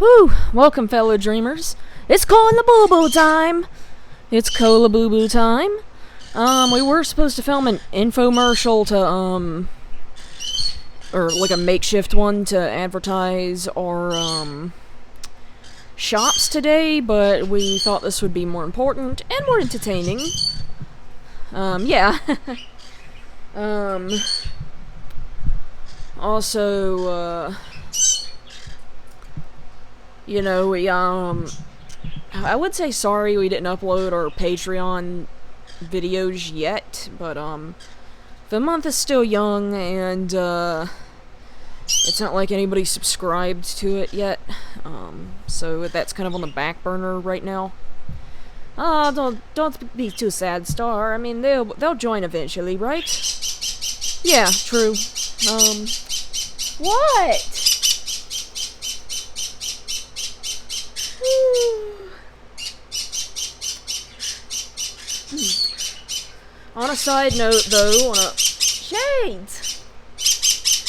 Whew! Welcome, fellow dreamers. It's Labubus time! It's Labubus time. We were supposed to film an infomercial to, or like a makeshift one to advertise our, shops today, but we thought this would be more important and more entertaining. Yeah. Also, you know, I would say sorry we didn't upload our Patreon videos yet, but, the month is still young, and, it's not like anybody subscribed to it yet, so that's kind of on the back burner right now. Don't be too sad, Star. I mean, they'll join eventually, right? Yeah, true. What? On a side note, though, Shades!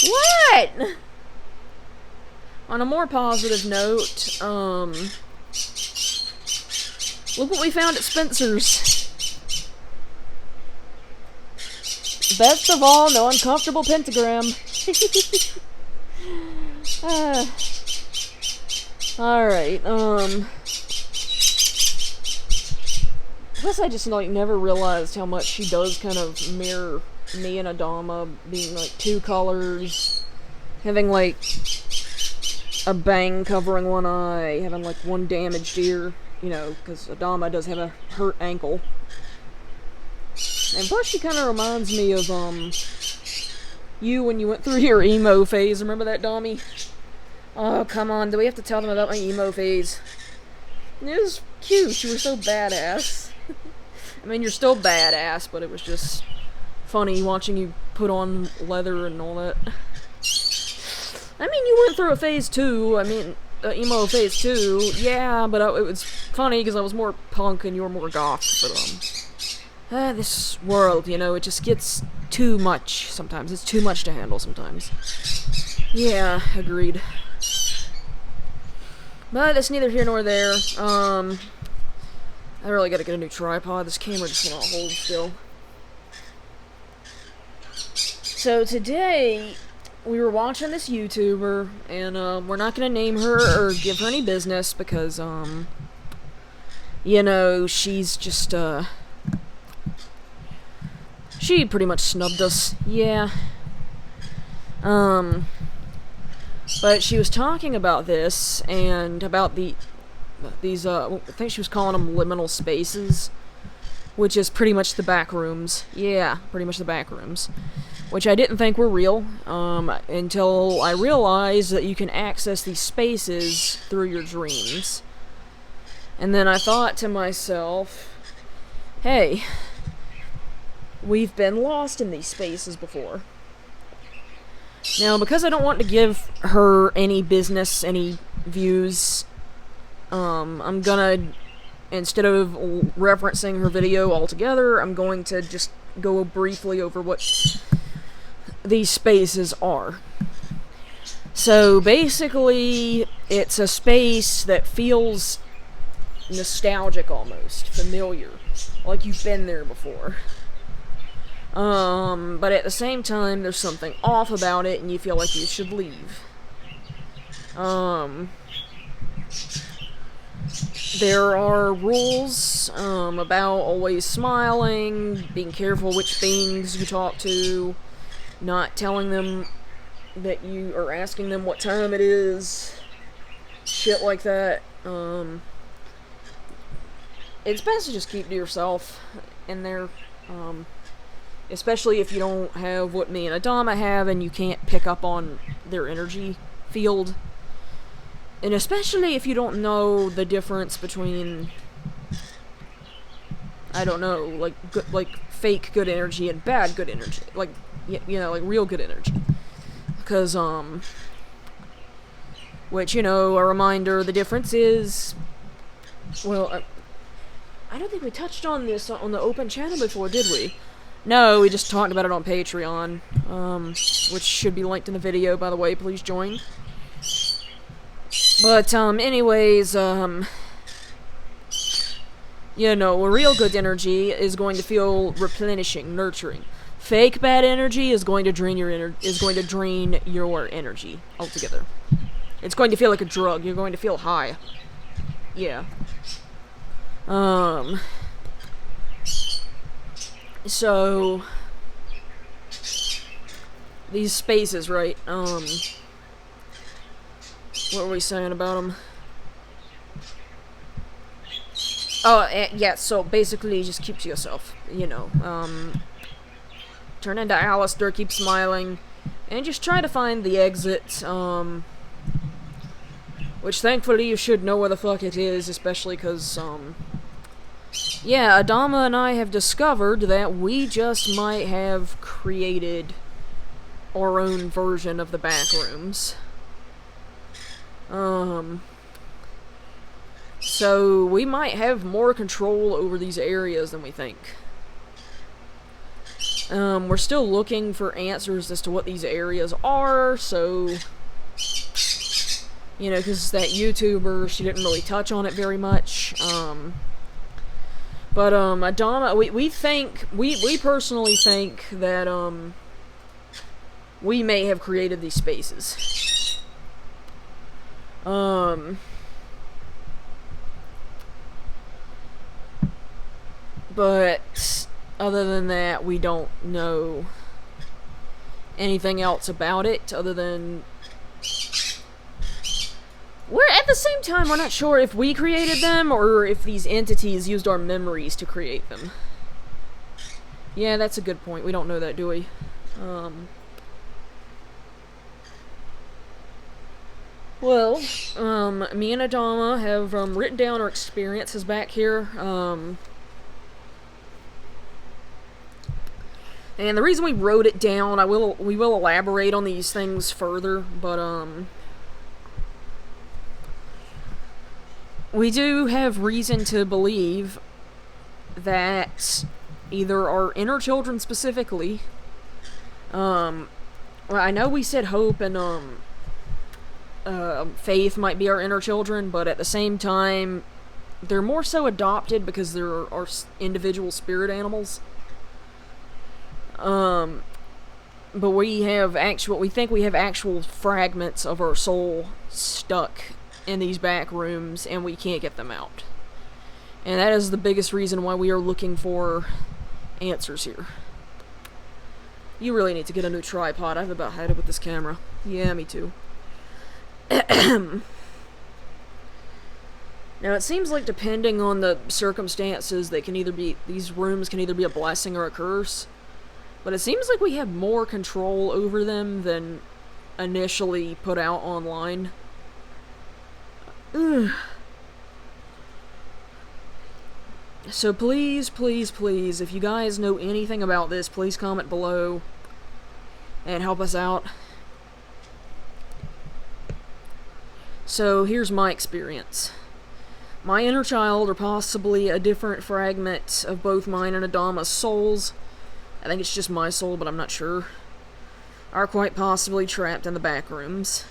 What? On a more positive note, look what we found at Spencer's. Best of all, no uncomfortable pentagram. Alright, plus I just, like, never realized how much she does kind of mirror me and Adama, being, like, two colors, having, like, a bang covering one eye, having, like, one damaged ear, you know, because Adama does have a hurt ankle. And plus she kind of reminds me of, you when you went through your emo phase. Remember that, Dommy? Oh, come on, do we have to tell them about my emo phase? It was cute, you were so badass. I mean, you're still badass, but it was just funny watching you put on leather and all that. I mean, you went through a phase too. I mean, emo phase too. Yeah, but it was funny because I was more punk and you were more goth. But, this world, you know, it just gets too much sometimes. It's too much to handle sometimes. Yeah, agreed. But that's neither here nor there. I really gotta get a new tripod. This camera just cannot hold still. So today, we were watching this YouTuber, and we're not gonna name her or give her any business because, you know, she's just, she pretty much snubbed us. Yeah. But she was talking about this, and about these, I think she was calling them liminal spaces, which is pretty much the Backrooms. Yeah, pretty much the Backrooms. Which I didn't think were real, until I realized that you can access these spaces through your dreams. And then I thought to myself, hey, we've been lost in these spaces before. Now, because I don't want to give her any business, any views, I'm gonna, instead of referencing her video altogether, I'm going to just go briefly over what these spaces are. So, basically, it's a space that feels nostalgic almost, familiar, like you've been there before. But at the same time, there's something off about it, and you feel like you should leave. There are rules, about always smiling, being careful which beings you talk to, not telling them that you are asking them what time it is, shit like that. It's best to just keep to yourself in there, especially if you don't have what me and Adama have and you can't pick up on their energy field. And especially if you don't know the difference between, I don't know, like fake good energy and bad good energy. Like, you know, like real good energy. Because, which, you know, a reminder, the difference is, well, I don't think we touched on this on the open channel before, did we? No, we just talked about it on Patreon, which should be linked in the video, by the way. Please join. But, anyways, you know, a real good energy is going to feel replenishing, nurturing. Fake bad energy is going to drain your energy altogether. It's going to feel like a drug. You're going to feel high. Yeah. So these spaces, right? What were we saying about them? Oh, yeah, so basically just keep to yourself, you know. Turn into Alistair, keep smiling, and just try to find the exit, which thankfully you should know where the fuck it is, especially because, yeah, Adama and I have discovered that we just might have created our own version of the Backrooms. So we might have more control over these areas than we think. We're still looking for answers as to what these areas are, so, you know, because that YouTuber, she didn't really touch on it very much. But Adama, we personally think that, we may have created these spaces. But other than that, we don't know anything else about it other than we're at the same time we're not sure if we created them or if these entities used our memories to create them. Yeah, that's a good point. We don't know that, do we? Well, me and Adama have written down our experiences back here. And the reason we wrote it down, we will elaborate on these things further, but we do have reason to believe that either our inner children specifically, well, I know we said Hope and Faith might be our inner children, but at the same time, they're more so adopted because they're our individual spirit animals. But we think we have actual fragments of our soul stuck in these back rooms, and we can't get them out. And that is the biggest reason why we are looking for answers here. You really need to get a new tripod. I've about had it with this camera. Yeah, me too. Now, it seems like depending on the circumstances, these rooms can either be a blessing or a curse. But it seems like we have more control over them than initially put out online. Ugh. So please, please, please, if you guys know anything about this, please comment below and help us out. So here's my experience. My inner child, or possibly a different fragment of both mine and Adama's souls, I think it's just my soul, but I'm not sure, are quite possibly trapped in the back rooms.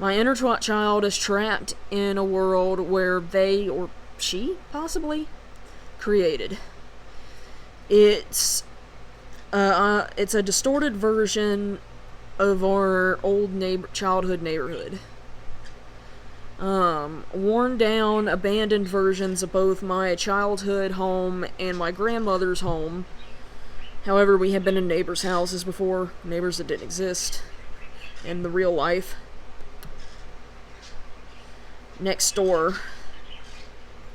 My inner child is trapped in a world where they, or she, possibly, created. It's a distorted version of our old childhood neighborhood. Worn down, abandoned versions of both my childhood home and my grandmother's home. However, we had been in neighbors' houses before, neighbors that didn't exist in the real life. Next door,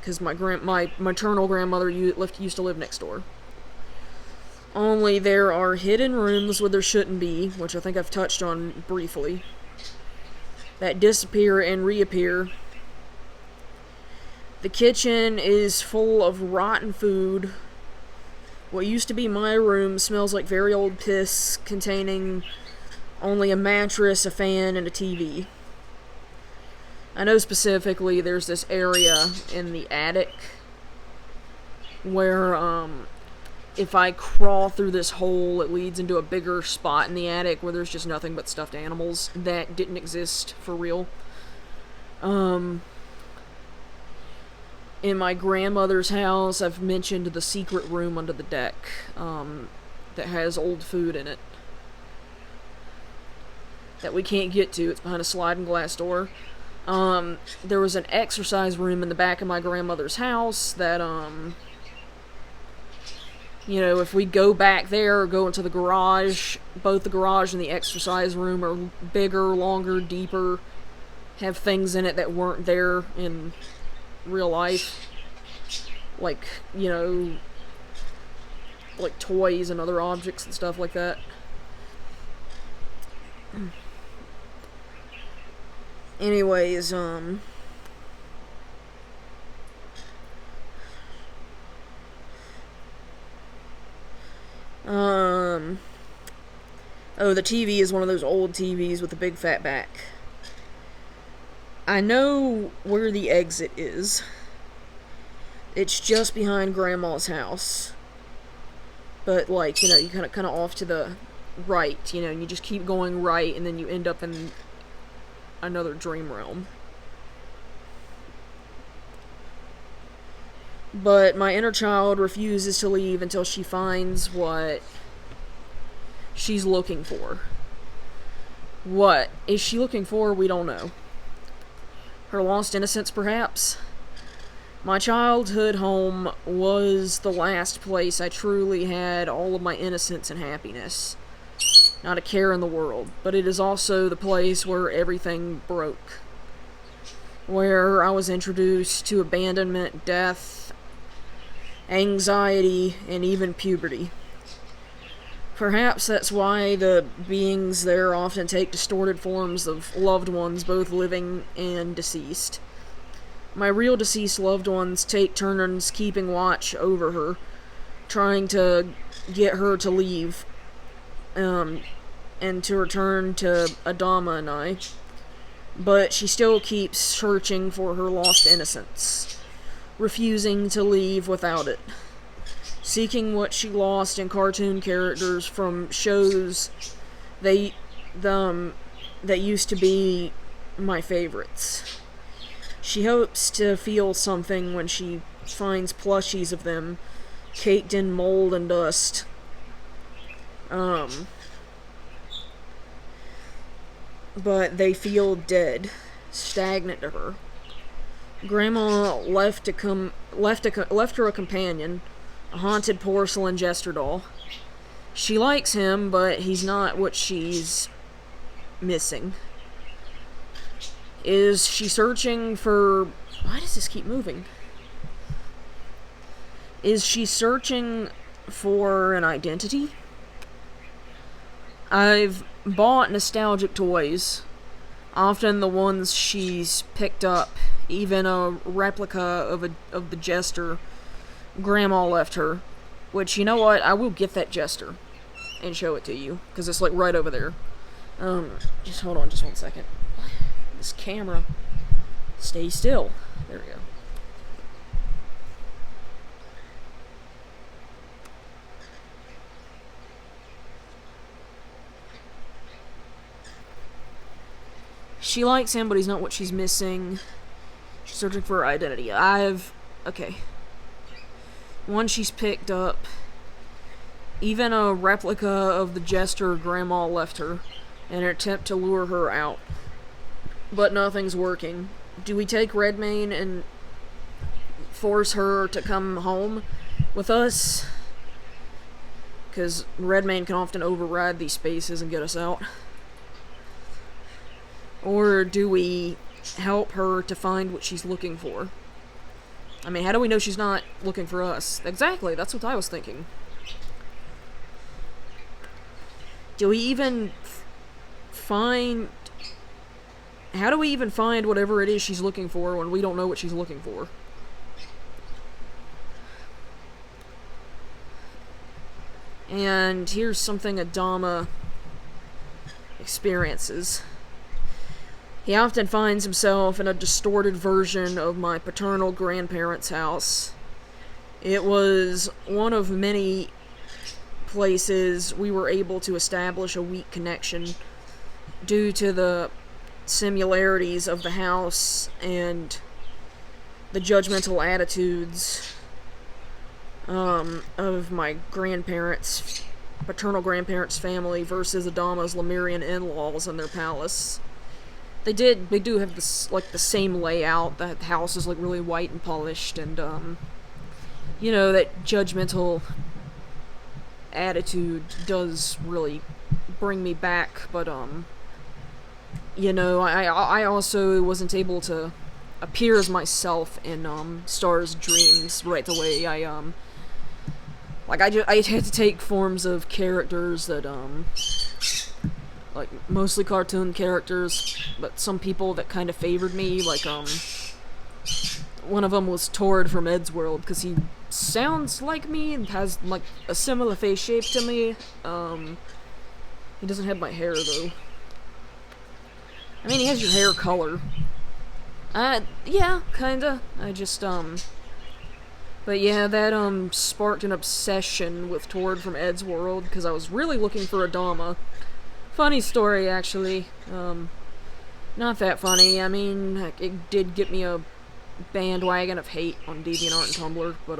because my maternal grandmother used to live next door. Only there are hidden rooms where there shouldn't be, which I think I've touched on briefly, that disappear and reappear. The kitchen is full of rotten food. What used to be my room smells like very old piss containing only a mattress, a fan, and a TV. I know specifically there's this area in the attic where if I crawl through this hole, it leads into a bigger spot in the attic where there's just nothing but stuffed animals that didn't exist for real. Um, in my grandmother's house, I've mentioned the secret room under the deck, that has old food in it. That we can't get to. It's behind a sliding glass door. There was an exercise room in the back of my grandmother's house that, if we go back there or go into the garage, both the garage and the exercise room are bigger, longer, deeper, have things in it that weren't there in real life. Like, like toys and other objects and stuff like that. Anyways, oh, the TV is one of those old TVs with a big fat back. I know where the exit is. It's just behind Grandma's house. But, like, you kind of off to the right, and you just keep going right, and then you end up in another dream realm. But my inner child refuses to leave until she finds what she's looking for. What is she looking for? We don't know. Her lost innocence, perhaps? My childhood home was the last place I truly had all of my innocence and happiness. Not a care in the world. But it is also the place where everything broke. Where I was introduced to abandonment, death, anxiety, and even puberty. Perhaps that's why the beings there often take distorted forms of loved ones, both living and deceased. My real deceased loved ones take turns keeping watch over her, trying to get her to leave, and to return to Adama and I. But she still keeps searching for her lost innocence, refusing to leave without it, seeking what she lost in cartoon characters from shows that used to be my favorites. She hopes to feel something when she finds plushies of them caked in mold and dust. But they feel dead, stagnant to her. Grandma left her a companion, a haunted porcelain jester doll. She likes him, but he's not what she's missing. Is she searching for... Why does this keep moving? Is she searching for an identity? I've bought nostalgic toys, often the ones she's picked up, even a replica of the jester Grandma left her. Which, you know what? I will get that jester and show it to you, because it's like right over there. Just hold on just one second. This camera. Stay still. There we go. She likes him, but he's not what she's missing. She's searching for her identity. Okay. One she's picked up. Even a replica of the jester Grandma left her in an attempt to lure her out. But nothing's working. Do we take Redmayne and force her to come home with us? Because Redmayne can often override these spaces and get us out. Or do we help her to find what she's looking for? I mean, how do we know she's not looking for us? Exactly, that's what I was thinking. Do we even find... How do we even find whatever it is she's looking for when we don't know what she's looking for? And here's something Adama experiences. He often finds himself in a distorted version of my paternal grandparents' house. It was one of many places we were able to establish a weak connection due to the similarities of the house and the judgmental attitudes of my paternal grandparents' family versus Adama's Lemurian in-laws and their palace. They do have this, like, the same layout. The house is, like, really white and polished, and, you know, that judgmental attitude does really bring me back, but, you know, I also wasn't able to appear as myself in, Star's dreams right the way I had to take forms of characters that, like, mostly cartoon characters, but some people that kind of favored me, like, one of them was Tord from Eddsworld, because he sounds like me and has, like, a similar face shape to me. He doesn't have my hair, though. I mean, he has your hair color. Yeah, kinda. But yeah, that, sparked an obsession with Tord from Eddsworld, because I was really looking for Adama. Funny story, actually. Not that funny. I mean, it did get me a bandwagon of hate on DeviantArt and Tumblr, but,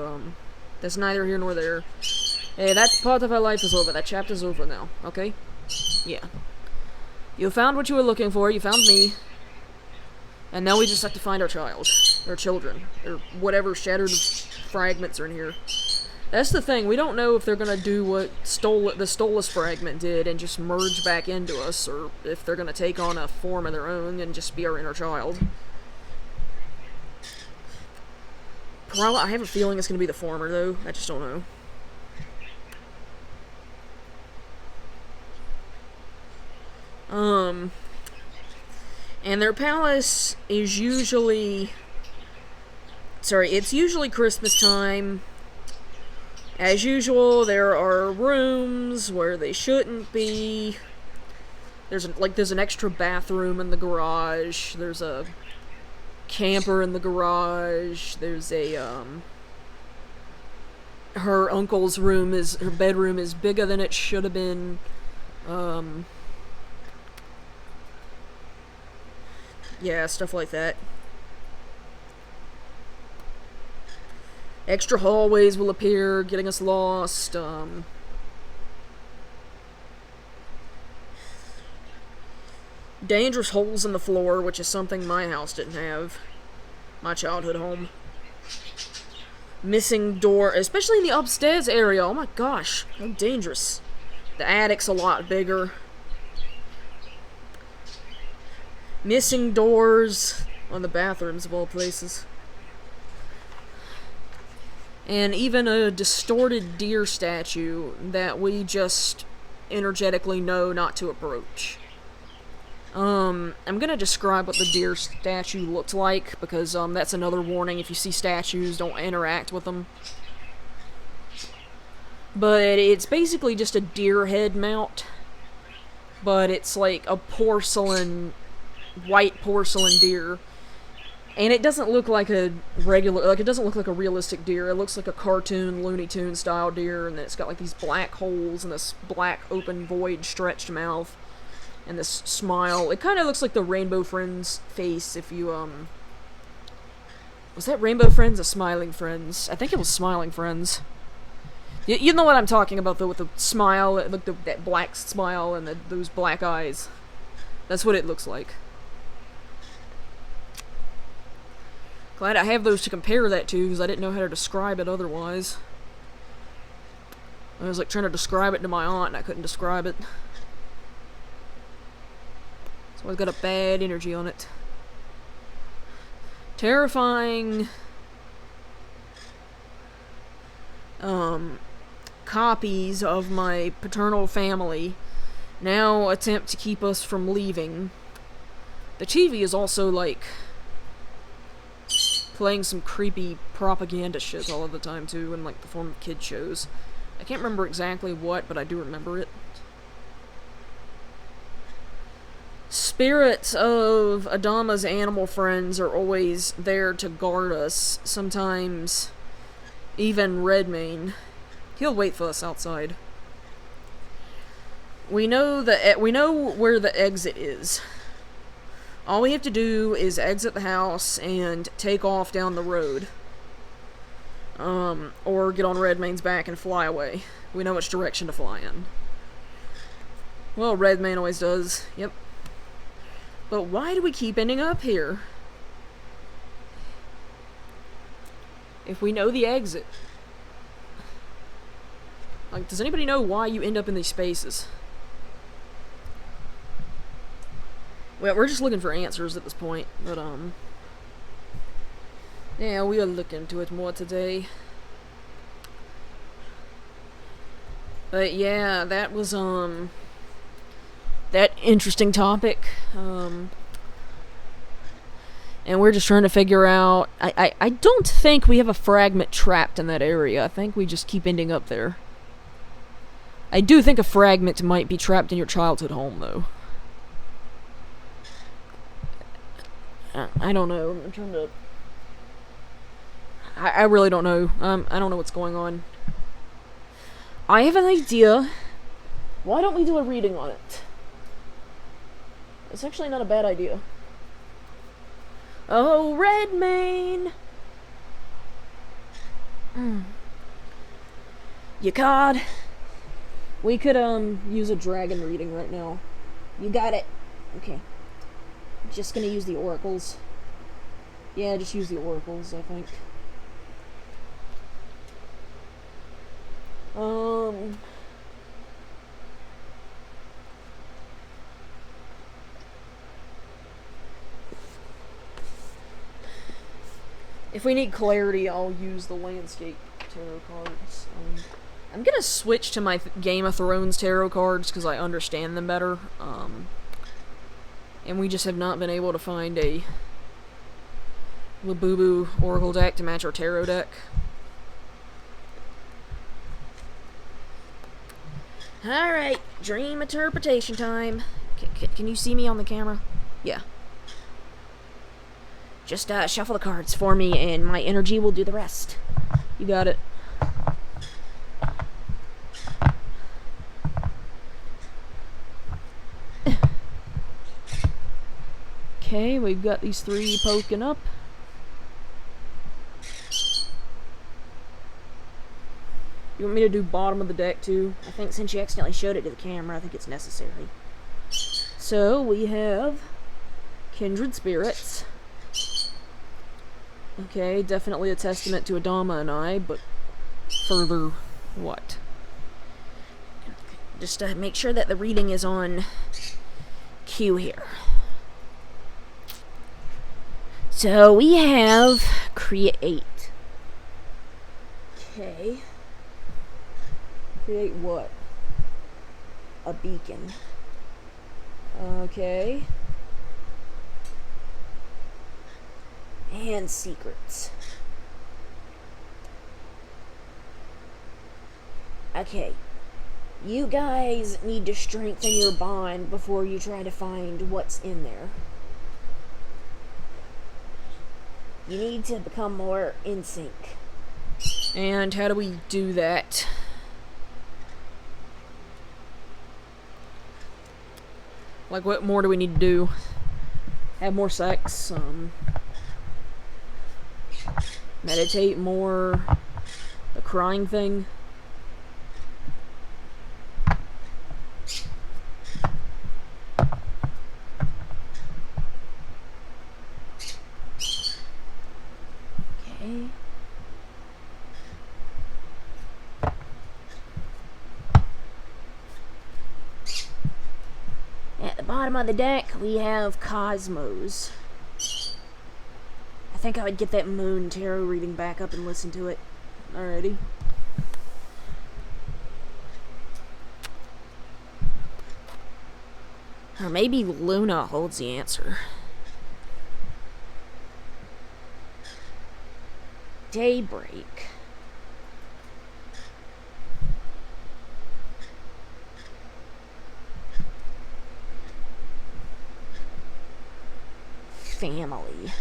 that's neither here nor there. Hey, that part of our life is over. That chapter's over now, okay? Yeah. You found what you were looking for, you found me. And now we just have to find our child. Or children. Or whatever shattered fragments are in here. That's the thing, we don't know if they're gonna do what the Stolas fragment did and just merge back into us, or if they're gonna take on a form of their own and just be our inner child. Probably, I have a feeling it's gonna be the former, though. I just don't know. And their palace is usually... it's usually Christmas time. As usual, there are rooms where they shouldn't be. There's an extra bathroom in the garage. There's a camper in the garage. There's a, her uncle's her bedroom is bigger than it should have been. Yeah, stuff like that. Extra hallways will appear, getting us lost, dangerous holes in the floor, which is something my house didn't have. My childhood home. Missing door, especially in the upstairs area. Oh my gosh, how dangerous. The attic's a lot bigger. Missing doors on the bathrooms, of all places. And even a distorted deer statue that we just energetically know not to approach. I'm gonna describe what the deer statue looked like, because, that's another warning. If you see statues, don't interact with them. But it's basically just a deer head mount. But it's like a white porcelain deer. And it doesn't look like a it doesn't look like a realistic deer. It looks like a cartoon, Looney Tunes style deer, and it's got like these black holes and this black open void stretched mouth. And this smile. It kind of looks like the Rainbow Friends face if you, was that Rainbow Friends or Smiling Friends? I think it was Smiling Friends. You know what I'm talking about, though, with the smile, that black smile and those black eyes. That's what it looks like. Glad I have those to compare that to, because I didn't know how to describe it otherwise. I was like trying to describe it to my aunt and I couldn't describe it. So I've got a bad energy on it. Terrifying copies of my paternal family now attempt to keep us from leaving. The TV is also like playing some creepy propaganda shit all of the time too, in like the form of kid shows. I can't remember exactly what, but I do remember it. Spirits of Adama's animal friends are always there to guard us. Sometimes even Redmayne. He'll wait for us outside. We know where the exit is. All we have to do is exit the house and take off down the road. Or get on Redmayne's back and fly away. We know which direction to fly in. Well, Redmayne always does. Yep. But why do we keep ending up here? If we know the exit. Like, does anybody know why you end up in these spaces? Well, we're just looking for answers at this point, but, yeah, we'll look into it more today. But, yeah, that was, that interesting topic, and we're just trying to figure out, I don't think we have a fragment trapped in that area. I think we just keep ending up there. I do think a fragment might be trapped in your childhood home, though. I don't know. I'm trying to... I really don't know. I don't know what's going on. I have an idea. Why don't we do a reading on it? It's actually not a bad idea. Oh, Redmayne! You caught? We could, use a dragon reading right now. You got it. Okay. Just gonna use the oracles. Yeah, just use the oracles, I think. If we need clarity, I'll use the landscape tarot cards. I'm gonna switch to my Game of Thrones tarot cards because I understand them better. And we just have not been able to find a Labubu Oracle deck to match our tarot deck. Alright, dream interpretation time. Can you see me on the camera? Yeah. Just shuffle the cards for me and my energy will do the rest. You got it. Okay, we've got these three poking up. You want me to do bottom of the deck too? I think since you accidentally showed it to the camera, I think it's necessary. So, we have Kindred Spirits. Okay, definitely a testament to Adama and I, but further what? Just to make sure that the reading is on cue here. So we have create. Okay. Create what? A beacon. Okay. And secrets. Okay. You guys need to strengthen your bond before you try to find what's in there. You need to become more in sync. And how do we do that? Like, what more do we need to do? Have more sex, meditate more, the crying thing. Okay. At the bottom of the deck, we have Cosmos. I think I would get that Moon Tarot reading back up and listen to it. Alrighty. Or maybe Luna holds the answer. Daybreak. Family.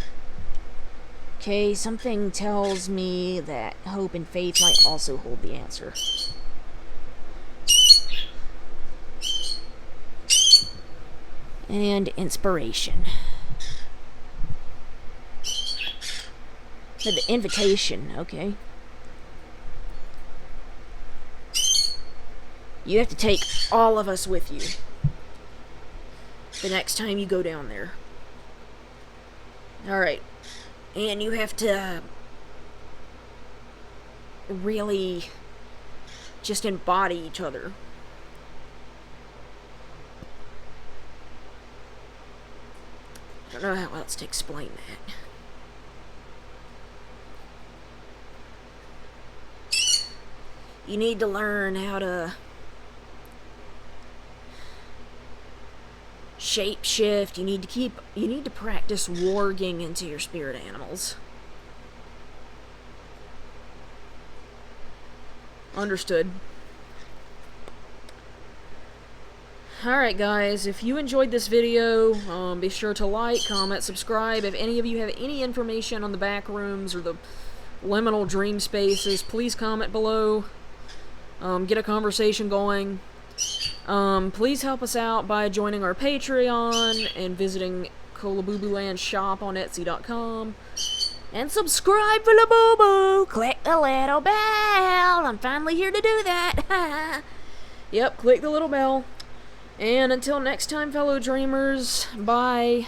Okay, something tells me that hope and faith might also hold the answer. And inspiration. The invitation, okay. You have to take all of us with you the next time you go down there. Alright. And you have to really just embody each other. I don't know how else to explain that. You need to learn how to shape shift. You need to practice warging into your spirit animals. Understood. Alright guys, if you enjoyed this video, be sure to like, comment, subscribe. If any of you have any information on the Backrooms or the liminal dream spaces, please comment below. Get a conversation going. Please help us out by joining our Patreon and visiting Labubuland's shop on Etsy.com. And subscribe for Labubu! Click the little bell! I'm finally here to do that! Yep, click the little bell. And until next time, fellow dreamers, bye.